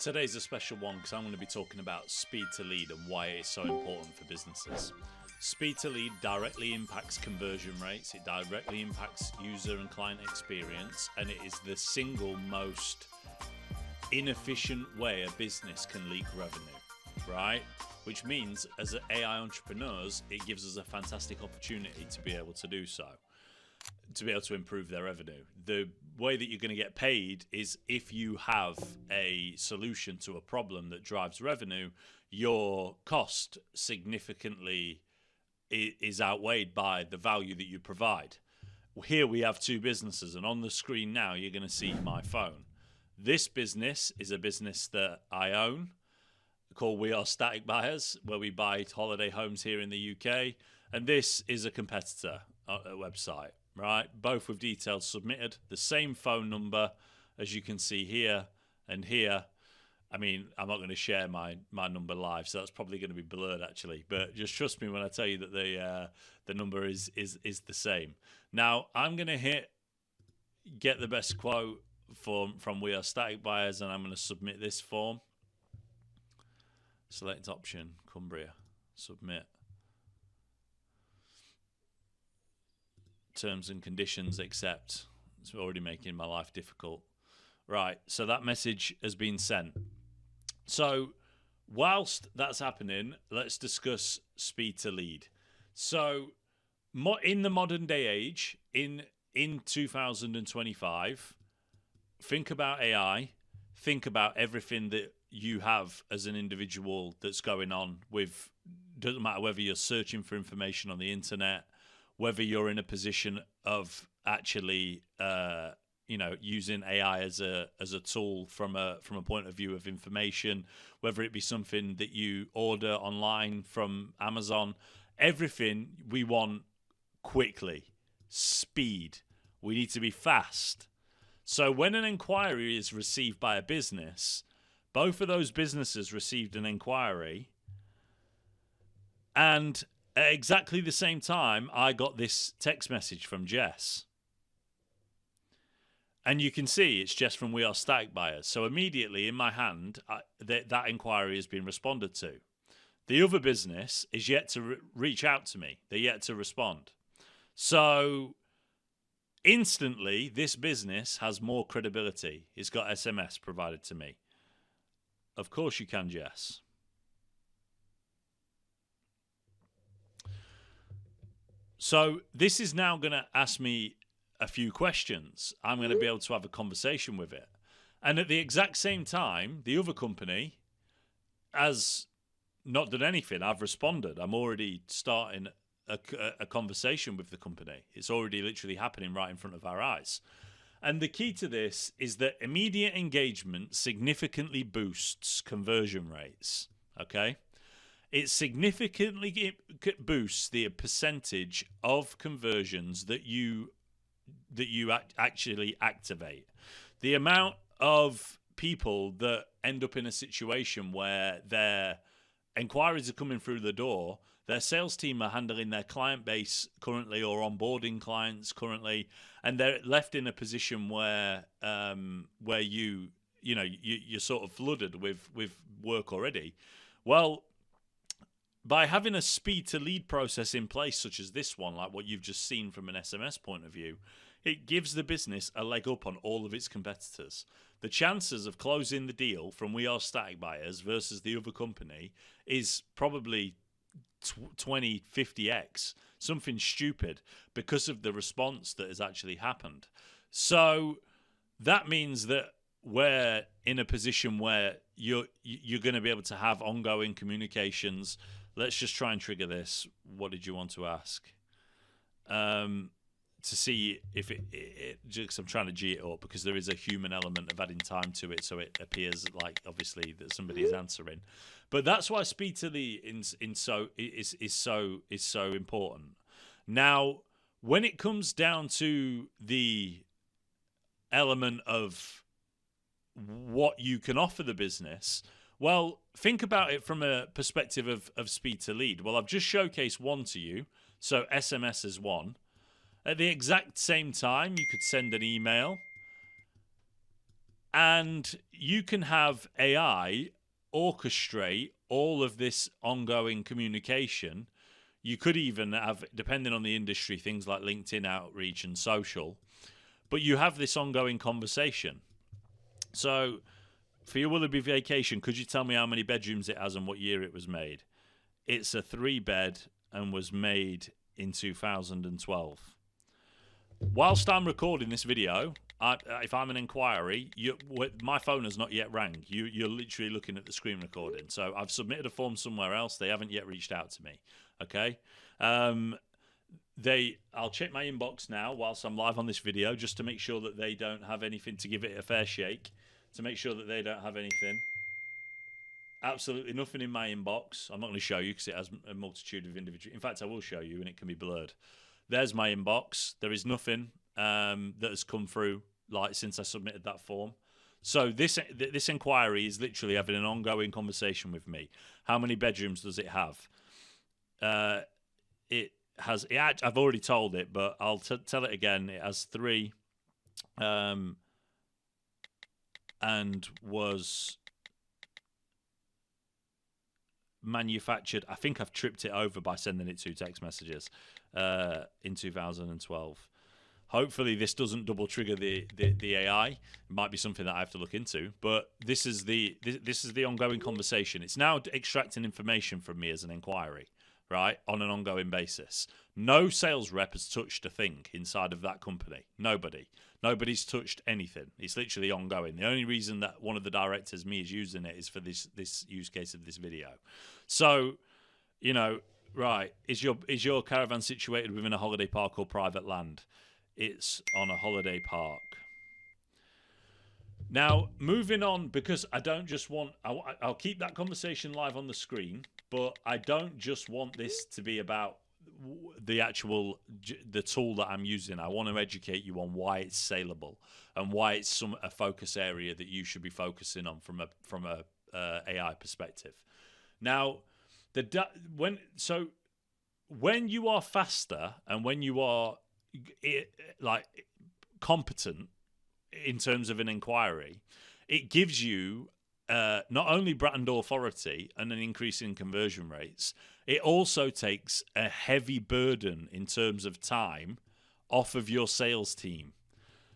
Today's a special one because I'm going to be talking about speed to lead and why it is so important for businesses. Speed to lead directly impacts conversion rates, it directly impacts user and client experience, and it is the single most inefficient way a business can leak revenue, right? Which means as AI entrepreneurs, it gives us a fantastic opportunity to be able to do so, to be able to improve their revenue. The way that you're going to get paid is if you have a solution to a problem that drives revenue, your cost significantly is outweighed by the value that you provide. Here we have two businesses, and on the screen now you're going to see my phone. This business is a business that I own called We Are Static Buyers, where we buy holiday homes here in the UK, and this is a competitor website, right? Both with details submitted, the same phone number as you can see here and here. I mean, I'm not going to share my number live, so that's probably going to be blurred actually. But just trust me when I tell you that the number is the same. Now I'm going to hit get the best quote from We Are Static Buyers, and I'm going to submit this form. Select option, Cumbria, submit. Terms and conditions, accept. It's already making my life difficult. Right, so that message has been sent. So whilst that's happening, let's discuss speed to lead. So in the modern day age, in 2025, think about AI, think about everything that you have as an individual that's going on with, doesn't matter whether you're searching for information on the internet, whether you're in a position of actually using AI as a tool from a point of view of information, whether it be something that you order online from Amazon, everything we want quickly, speed. We need to be fast. So when an inquiry is received by a business, both of those businesses received an inquiry, and at exactly the same time, I got this text message from Jess. And you can see it's Jess from We Are Static Buyers. So immediately in my hand, that inquiry has been responded to. The other business is yet to reach out to me. They're yet to respond. So instantly, this business has more credibility. It's got SMS provided to me. Of course you can, Jess. So this is now going to ask me a few questions. I'm going to be able to have a conversation with it. And at the exact same time, the other company has not done anything. I've responded. I'm already starting a conversation with the company. It's already literally happening right in front of our eyes. And the key to this is that immediate engagement significantly boosts conversion rates. Okay? It significantly boosts the percentage of conversions that you actually activate. The amount of people that end up in a situation where their inquiries are coming through the door, their sales team are handling their client base currently or onboarding clients currently, and they're left in a position where you're sort of flooded with work already. Well, by having a speed to lead process in place, such as this one, like what you've just seen from an SMS point of view, it gives the business a leg up on all of its competitors. The chances of closing the deal from We Are Static Buyers versus the other company is probably 20, 50x, something stupid, because of the response that has actually happened. So that means that we're in a position where you're going to be able to have ongoing communications. Let's just try and trigger this. What did you want to ask? To see if it just, I'm trying to G it up because there is a human element of adding time to it, so it appears like obviously that somebody is answering. But that's why speed to the is so important. Now, when it comes down to the element of what you can offer the business, well, think about it from a perspective of speed to lead. Well, I've just showcased one to you, so SMS is one. At the exact same time, you could send an email. And you can have AI orchestrate all of this ongoing communication. You could even have, depending on the industry, things like LinkedIn outreach and social, but you have this ongoing conversation. So for your Willoughby vacation, could you tell me how many bedrooms it has and what year it was made? It's a 3-bed and was made in 2012. Whilst I'm recording this video, if I'm an inquiry, my phone has not yet rang. You're literally looking at the screen recording. So I've submitted a form somewhere else. They haven't yet reached out to me. Okay. I'll check my inbox now whilst I'm live on this video, just to make sure that they don't have anything, to give it a fair shake, to make sure that they don't have anything. Absolutely nothing in my inbox. I'm not going to show you because it has a multitude of individual. In fact, I will show you, and it can be blurred. There's my inbox. There is nothing that has come through since I submitted that form. So this inquiry is literally having an ongoing conversation with me. How many bedrooms does it have? It has. I've already told it, but I'll tell it again. It has 3, and was manufactured. I think I've tripped it over by sending it 2 text messages in 2012. Hopefully this doesn't double trigger the AI. It might be something that I have to look into, but this is the ongoing conversation. It's now extracting information from me as an inquiry, right, on an ongoing basis. No sales rep has touched a thing inside of that company. Nobody's touched anything. It's literally ongoing. The only reason that one of the directors, me, is using it is for this use case of this video. So, right, is your caravan situated within a holiday park or private land? It's on a holiday park. Now, moving on, because I don't just want... I'll keep that conversation live on the screen, but I don't just want this to be about the tool that I'm using. I want to educate you on why it's saleable and why it's a focus area that you should be focusing on from a AI perspective. Now, when you are faster and when you are competent in terms of an inquiry, it gives you not only brand authority and an increase in conversion rates, it also takes a heavy burden in terms of time off of your sales team.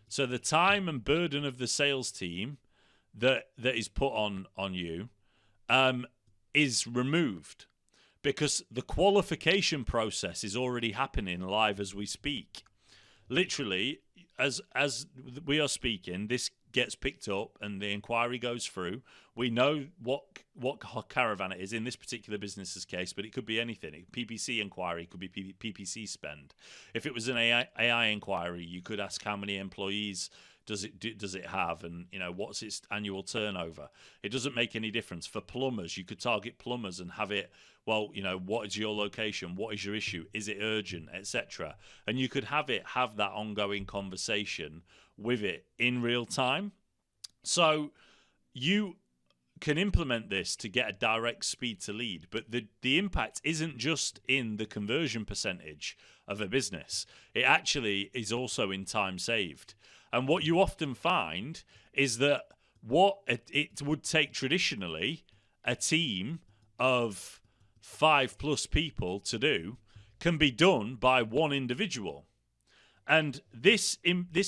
So the time and burden of the sales team that is put on you is removed, because the qualification process is already happening live as we speak. Literally, as we are speaking, this gets picked up and the inquiry goes through. We know what caravan it is in this particular business's case, but it could be anything. PPC inquiry could be PPC spend. If it was an AI inquiry, you could ask how many employees does it have, and what's its annual turnover. It doesn't make any difference. For plumbers, you could target plumbers and have it, well, what is your location, what is your issue, is it urgent, etc. And you could have that ongoing conversation with it in real time. So you can implement this to get a direct speed to lead, but the impact isn't just in the conversion percentage of a business. It actually is also in time saved. And what you often find is that what it would take traditionally a team of 5+ people to do can be done by one individual. And this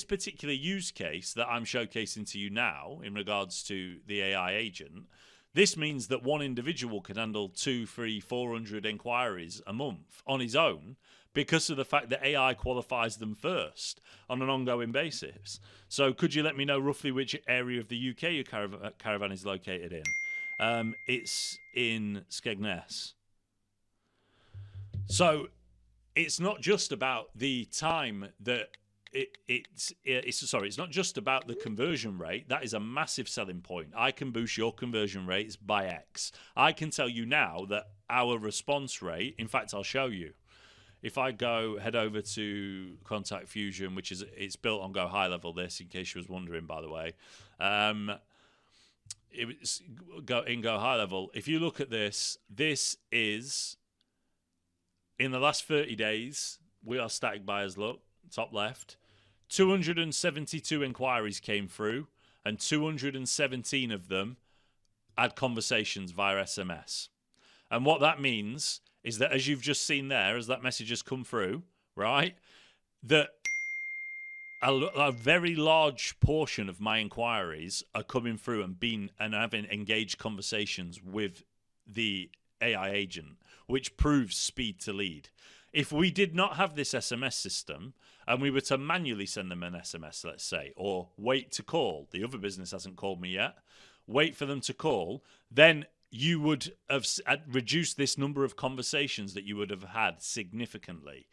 particular use case that I'm showcasing to you now in regards to the AI agent, this means that one individual can handle 200, 300, 400 inquiries a month on his own, because of the fact that AI qualifies them first on an ongoing basis. So could you let me know roughly which area of the UK your caravan is located in? It's in Skegness. So it's not just about the time that it's not just about the conversion rate. That is a massive selling point. I can boost your conversion rates by X. I can tell you now that our response rate, in fact, I'll show you. If I head over to Contact Fusion, it's built on Go High Level, this, in case you was wondering, by the way. In Go High Level, if you look at this is, in the last 30 days, we are static buyers, look, top left. 272 inquiries came through, and 217 of them had conversations via SMS. And what that means is that, as you've just seen there, as that message has come through, right, that a very large portion of my inquiries are coming through and having engaged conversations with the AI agent, which proves speed to lead. If we did not have this SMS system and we were to manually send them an SMS, let's say, or wait to call, the other business hasn't called me yet, wait for them to call, then you would have reduced this number of conversations that you would have had significantly.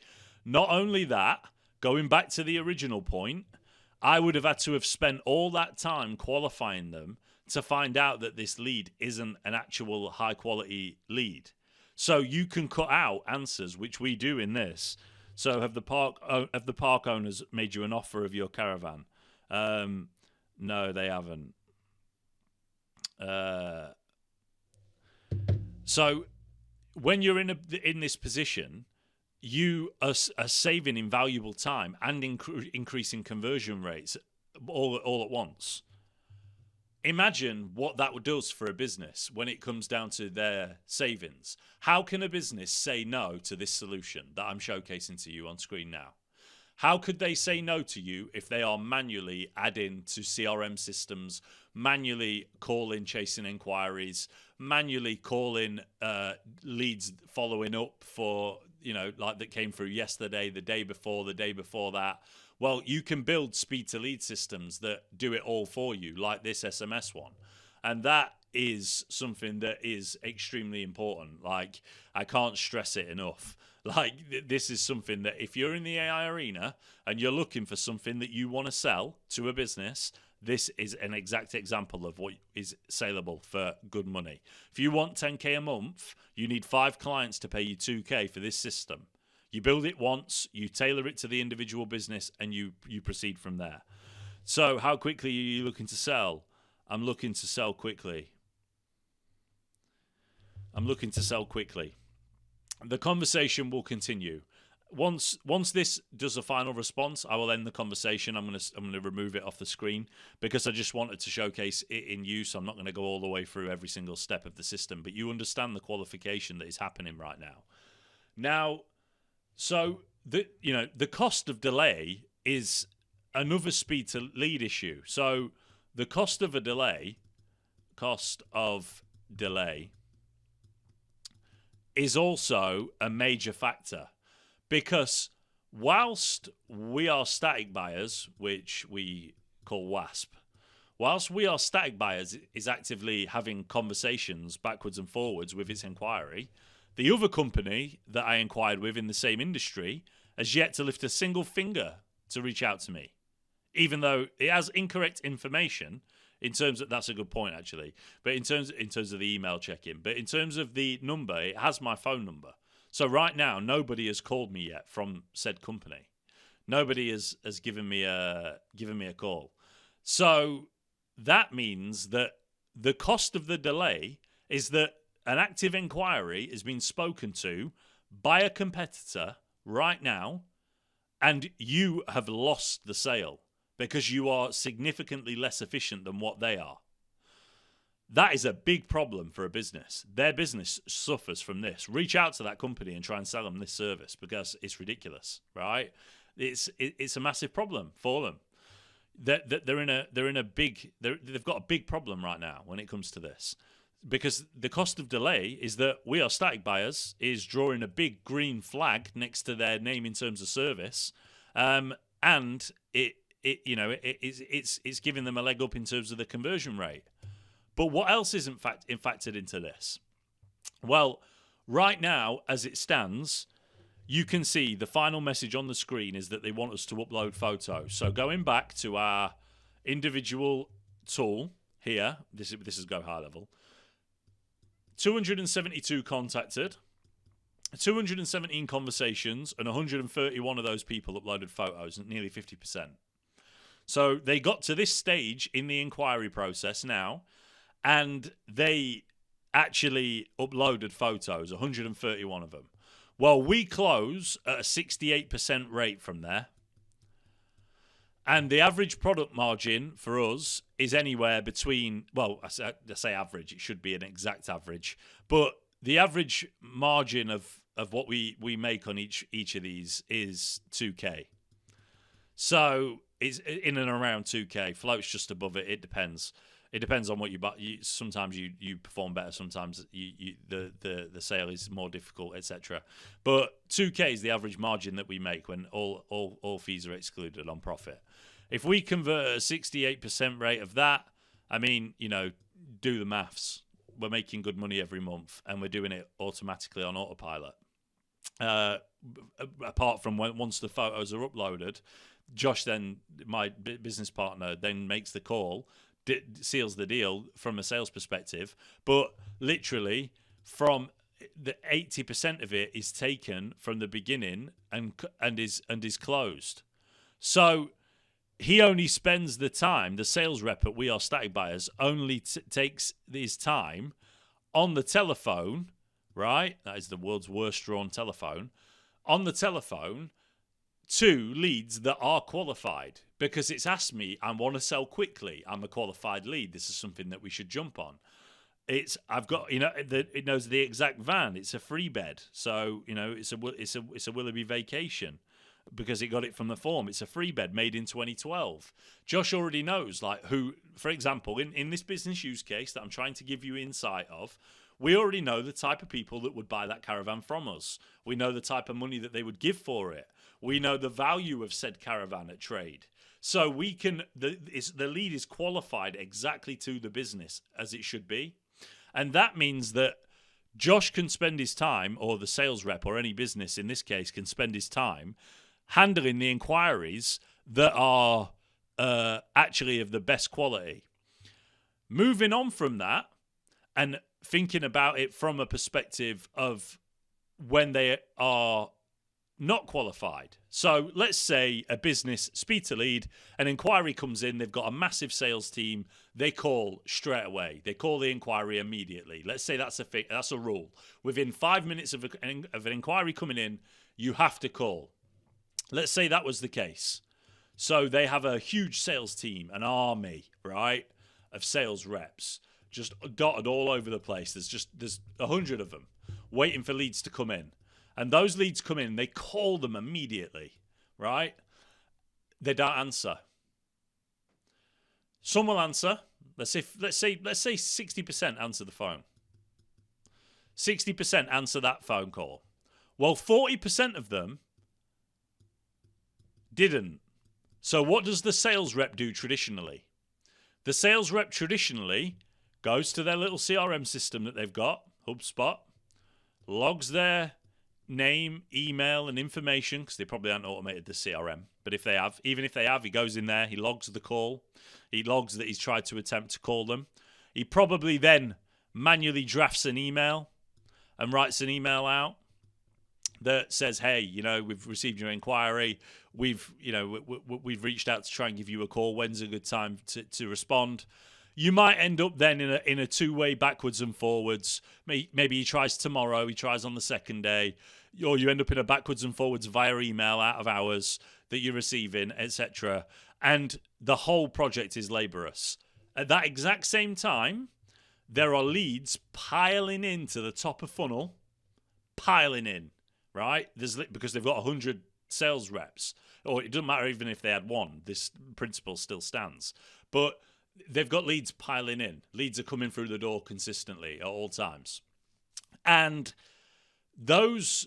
Not only that, going back to the original point, I would have had to have spent all that time qualifying them to find out that this lead isn't an actual high quality lead. So you can cut out answers, which we do in this. So have the park owners made you an offer of your caravan? No, they haven't. So when you're in this position, you are saving invaluable time and increasing conversion rates all at once. Imagine what that does for a business when it comes down to their savings. How can a business say no to this solution that I'm showcasing to you on screen now? How could they say no to you if they are manually adding to CRM systems, manually calling, chasing inquiries, manually calling leads following up for, like that came through yesterday, the day before that? Well, you can build speed to lead systems that do it all for you, like this SMS one. And that is something that is extremely important. Like, I can't stress it enough. Like, this is something that if you're in the AI arena and you're looking for something that you want to sell to a business, this is an exact example of what is saleable for good money. If you want 10K a month, you need 5 clients to pay you 2K for this system. You build it once, you tailor it to the individual business, and you proceed from there. So how quickly are you looking to sell? I'm looking to sell quickly. The conversation will continue. Once this does a final response, I will end the conversation. I'm going to remove it off the screen because I just wanted to showcase it in use. I'm not going to go all the way through every single step of the system, but you understand the qualification that is happening right now. Now, so the cost of delay is another speed to lead issue. So the cost of delay is also a major factor, because whilst we are static buyers, which we call WASP, whilst we are static buyers is actively having conversations backwards and forwards with its inquiry, the other company that I inquired with in the same industry has yet to lift a single finger to reach out to me, even though it has incorrect information. In terms of, that's a good point actually, but in terms of the email check-in, but in terms of the number, it has my phone number. So right now, nobody has called me yet from said company. Nobody has given me a call. So that means that the cost of the delay is that an active inquiry is being spoken to by a competitor right now, and you have lost the sale because you are significantly less efficient than what they are. That is a big problem for a business. Their business suffers from this. Reach out to that company and try and sell them this service because it's ridiculous, right? It's a massive problem for them. They've got a big problem right now when it comes to this, because the cost of delay is that we are static buyers is drawing a big green flag next to their name in terms of service, and it's giving them a leg up in terms of the conversion rate. But what else isn't factored into this? Well, right now, as it stands, you can see the final message on the screen is that they want us to upload photos. So going back to our individual tool here, this is Go High Level, 272 contacted, 217 conversations, and 131 of those people uploaded photos, nearly 50%. So they got to this stage in the inquiry process now, and they actually uploaded photos, 131 of them. Well, we close at a 68% rate from there. And the average product margin for us is anywhere between, well, I say average, it should be an exact average, but the average margin of what we make on each of these is 2K. So it's in and around 2K. Float's just above it. It depends. It depends on what you buy. Sometimes you perform better. Sometimes the sale is more difficult, etc. But 2K is the average margin that we make when all fees are excluded on profit. If we convert a 68% rate of that, I mean, do the maths. We're making good money every month, and we're doing it automatically on autopilot. Apart from once the photos are uploaded, Josh, then my business partner, then makes the call, seals the deal from a sales perspective. But literally, from the 80% of it is taken from the beginning and is closed. So he only spends the time. The sales rep at We Are Static Buyers only takes his time on the telephone. Right, that is the world's worst drawn telephone. On the telephone, to leads that are qualified, because it's asked me, I want to sell quickly. I'm a qualified lead. This is something that we should jump on. I've got, it knows the exact van. It's a free bed, so it's a Willoughby vacation because it got it from the form. It's a free bed made in 2012. Josh already knows, who, for example, in this business use case that I'm trying to give you insight of. We already know the type of people that would buy that caravan from us. We know the type of money that they would give for it. We know the value of said caravan at trade. So we can, the lead is qualified exactly to the business as it should be. And that means that Josh can spend his time, or the sales rep, or any business in this case can spend his time handling the inquiries that are actually of the best quality. Moving on from that, and thinking about it from a perspective of when they are not qualified. So let's say a business, speed to lead, an inquiry comes in, they've got a massive sales team, they call straight away. They call the inquiry immediately. Let's say that's a rule. Within 5 minutes of an inquiry coming in, you have to call. Let's say that was the case. So they have a huge sales team, an army, right, of sales reps, just dotted all over the place. There's 100 of them waiting for leads to come in. And those leads come in, they call them immediately, right? They don't answer. Some will answer. Let's say 60% answer the phone. 60% answer that phone call. Well, 40% of them didn't. So what does the sales rep do traditionally? The sales rep traditionally goes to their little CRM system that they've got, HubSpot, logs their name, email, and information, because they probably haven't automated the CRM. But if they have, even if they have, he goes in there, he logs the call, he logs that he's tried to attempt to call them. He probably then manually drafts an email and writes an email out that says, hey, we've received your inquiry. We've reached out to try and give you a call. When's a good time to respond? You might end up then in a two-way backwards and forwards. Maybe he tries tomorrow, he tries on the second day, or you end up in a backwards and forwards via email out of hours that you're receiving, etc. And the whole project is laborious. At that exact same time, there are leads piling into the top of funnel, piling in, right? Because they've got 100 sales reps, or it doesn't matter even if they had one. This principle still stands, but they've got leads piling in. Leads are coming through the door consistently at all times. And those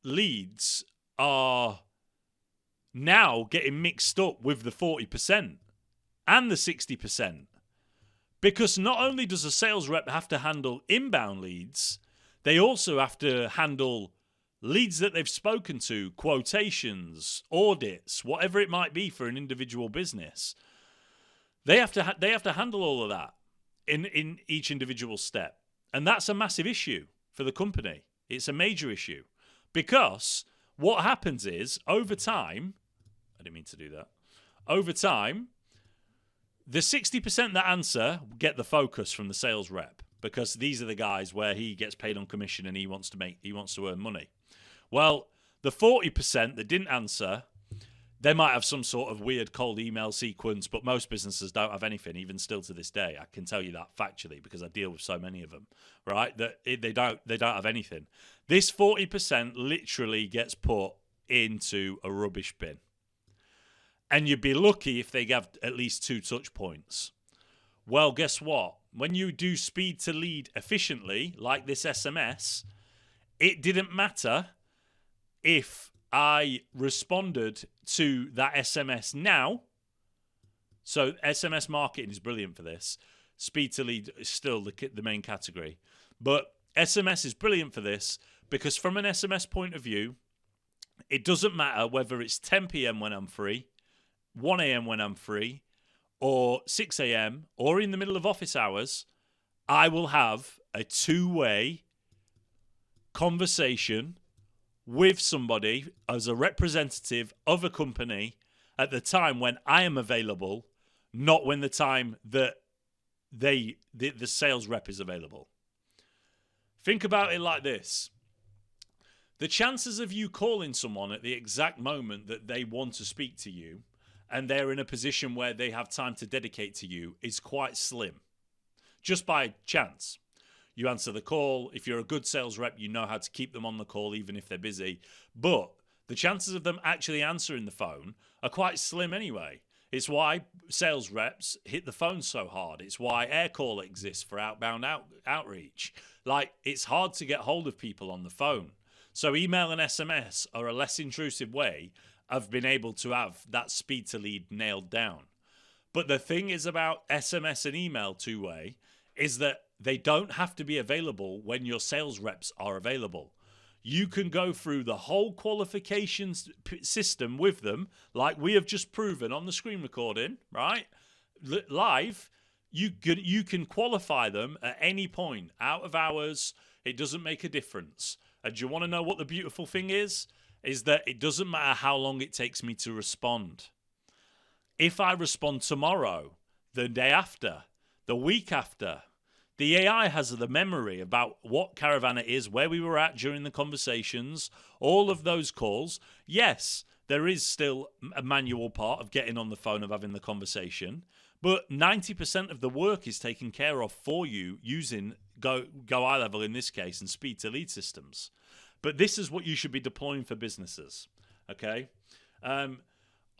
leads are now getting mixed up with the 40% and the 60%. Because not only does a sales rep have to handle inbound leads, they also have to handle leads that they've spoken to, quotations, audits, whatever it might be for an individual business. They have to handle all of that in each individual step. And that's a massive issue for the company. It's a major issue. Because what happens is, over time, I didn't mean to do that. Over time, the 60% that answer get the focus from the sales rep, because these are the guys where he gets paid on commission and he wants to earn money. Well, the 40% that didn't answer, They might have some sort of weird cold email sequence, but most businesses don't have anything, even still to this day. I can tell you that factually because I deal with so many of them, right? They don't have anything. This 40% literally gets put into a rubbish bin. And you'd be lucky if they have at least 2 touch points. Well, guess what? When you do speed to lead efficiently, like this SMS, it didn't matter if I responded to that SMS now. So SMS marketing is brilliant for this. Speed to lead is still the main category. But SMS is brilliant for this because from an SMS point of view, it doesn't matter whether it's 10 p.m. when I'm free, 1 a.m. when I'm free, or 6 a.m. or in the middle of office hours, I will have a two-way conversation with somebody as a representative of a company at the time when I am available, not when the time that the sales rep is available. Think about it like this. The chances of you calling someone at the exact moment that they want to speak to you and they're in a position where they have time to dedicate to you is quite slim. Just by chance. You answer the call. If you're a good sales rep, you know how to keep them on the call even if they're busy. But the chances of them actually answering the phone are quite slim anyway. It's why sales reps hit the phone so hard. It's why air call exists for outbound outreach. Like, it's hard to get hold of people on the phone. So email and SMS are a less intrusive way of being able to have that speed to lead nailed down. But the thing is about SMS and email two-way is that they don't have to be available when your sales reps are available. You can go through the whole qualifications system with them, like we have just proven on the screen recording, right? Live, you can qualify them at any point, out of hours. It doesn't make a difference. And do you want to know what the beautiful thing is? Is that it doesn't matter how long it takes me to respond. If I respond tomorrow, the day after, the week after, the AI has the memory about what caravan it is, where we were at during the conversations, all of those calls. Yes, there is still a manual part of getting on the phone, of having the conversation, but 90% of the work is taken care of for you using Go Eye Level in this case and speed to lead systems. But this is what you should be deploying for businesses, okay?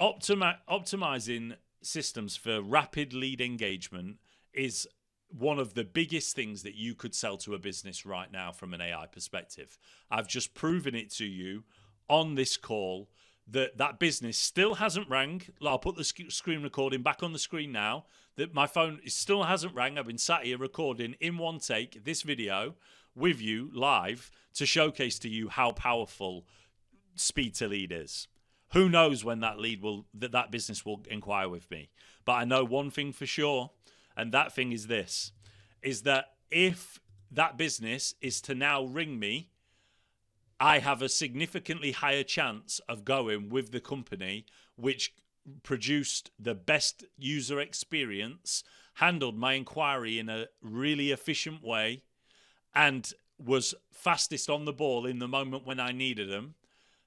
Optimizing systems for rapid lead engagement is one of the biggest things that you could sell to a business right now from an AI perspective. I've just proven it to you on this call that business still hasn't rang. I'll put the screen recording back on the screen now. That my phone still hasn't rang. I've been sat here recording in one take this video with you live to showcase to you how powerful speed to lead is. Who knows when that business will inquire with me. But I know one thing for sure, and that thing is this, is that if that business is to now ring me, I have a significantly higher chance of going with the company which produced the best user experience, handled my inquiry in a really efficient way, and was fastest on the ball in the moment when I needed them.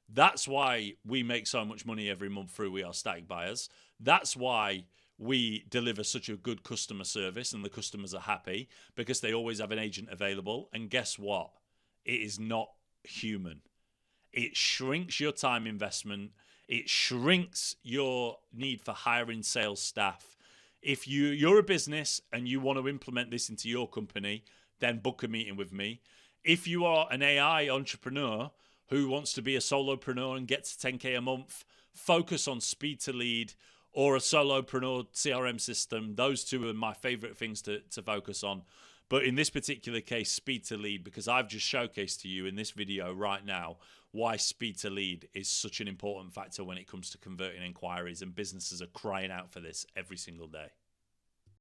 That's why we make so much money every month through We Are Static Buyers. That's why we deliver such a good customer service and the customers are happy, because they always have an agent available. And guess what? It is not human. It shrinks your time investment. It shrinks your need for hiring sales staff. If you're a business and you want to implement this into your company, then book a meeting with me. If you are an AI entrepreneur who wants to be a solopreneur and get to 10K a month, focus on speed to lead or a solopreneur CRM system. Those two are my favorite things to focus on. But in this particular case, speed to lead, because I've just showcased to you in this video right now why speed to lead is such an important factor when it comes to converting inquiries, and businesses are crying out for this every single day.